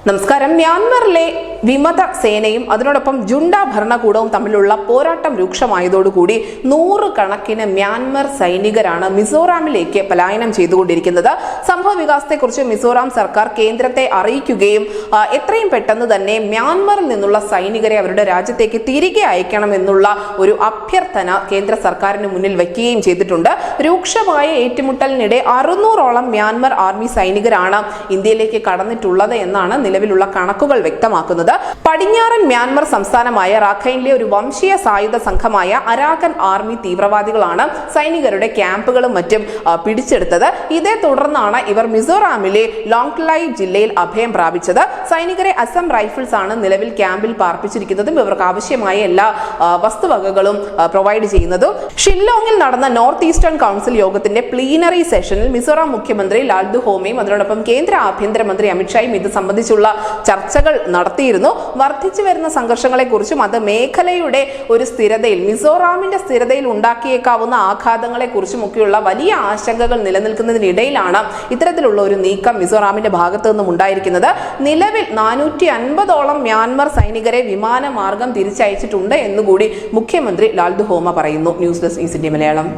നമസ്കാരം. മ്യാൻമറിലെ വിമത സേനയും അതിനോടൊപ്പം ജുണ്ട ഭരണകൂടവും തമ്മിലുള്ള പോരാട്ടം രൂക്ഷമായതോടുകൂടി നൂറുകണക്കിന് മ്യാൻമർ സൈനികരാണ് മിസോറാമിലേക്ക് പലായനം ചെയ്തുകൊണ്ടിരിക്കുന്നത്. സംഭവ വികാസത്തെക്കുറിച്ച് മിസോറാം സർക്കാർ കേന്ദ്രത്തെ അറിയിക്കുകയും എത്രയും പെട്ടെന്ന് തന്നെ മ്യാൻമറിൽ നിന്നുള്ള സൈനികരെ അവരുടെ രാജ്യത്തേക്ക് തിരികെ അയക്കണമെന്നുള്ള ഒരു അഭ്യർത്ഥന കേന്ദ്ര സർക്കാരിന് മുന്നിൽ വയ്ക്കുകയും ചെയ്തിട്ടുണ്ട്. രൂക്ഷമായ ഏറ്റുമുട്ടലിനിടെ 600ഓളം മ്യാൻമർ ആർമി സൈനികരാണ് ഇന്ത്യയിലേക്ക് കടന്നിട്ടുള്ളത് എന്നാണ് നിലവിലുള്ള കണക്കുകൾ വ്യക്തമാക്കുന്നത്. പടിഞ്ഞാറൻ മ്യാൻമർ സംസ്ഥാനമായ റാഖൈനിലെ ഒരു വംശീയ സായുധ സംഘമായ അരാക്കൻ ആർമി തീവ്രവാദികളാണ് സൈനികരുടെ ക്യാമ്പുകളും മറ്റും പിടിച്ചെടുത്തത്. ഇതേ തുടർന്നാണ് ഇവർ മിസോറാമിലെ ലോങ്ക്ലൈ ജില്ലയിൽ അഭയം പ്രാപിച്ചത്. സൈനികരെ അസം റൈഫിൾസ് ആണ് നിലവിൽ ക്യാമ്പിൽ പാർപ്പിച്ചിരിക്കുന്നതും ഇവർക്ക് ആവശ്യമായ എല്ലാ വസ്തുവകകളും പ്രൊവൈഡ് ചെയ്യുന്നതും. ഷില്ലോങ്ങിൽ നടന്ന നോർത്ത് ഈസ്റ്റേൺ കൗൺസിൽ യോഗത്തിന്റെ പ്ലീനറി സെഷനിൽ മിസോറാം മുഖ്യമന്ത്രി ലാൽദു ഹോമയും അതിനോടൊപ്പം കേന്ദ്ര ആഭ്യന്തരമന്ത്രി അമിത്ഷായും ഇത് സംബന്ധിച്ചുള്ള ചർച്ചകൾ നടത്തിയിരുന്നു. വർദ്ധിച്ചു വരുന്ന സംഘർഷങ്ങളെ കുറിച്ചും അത് മേഖലയുടെ ഒരു സ്ഥിരതയിൽ, മിസോറാമിന്റെ സ്ഥിരതയിൽ ഉണ്ടാക്കിയേക്കാവുന്ന ആഘാതങ്ങളെ കുറിച്ചും ഒക്കെയുള്ള വലിയ ആശങ്കകൾ നിലനിൽക്കുന്നതിനിടയിലാണ് ഇത്തരത്തിലുള്ള ഒരു നീക്കം മിസോറാമിന്റെ ഭാഗത്തു നിന്നും ഉണ്ടായിരിക്കുന്നത്. നിലവിൽ 450ഓളം മ്യാൻമർ സൈനികരെ വിമാനമാർഗം തിരിച്ചയച്ചിട്ടുണ്ട് എന്നുകൂടി മുഖ്യമന്ത്രി ലാൽദു ഹോമ പറയുന്നു. News desk east India Malayalam.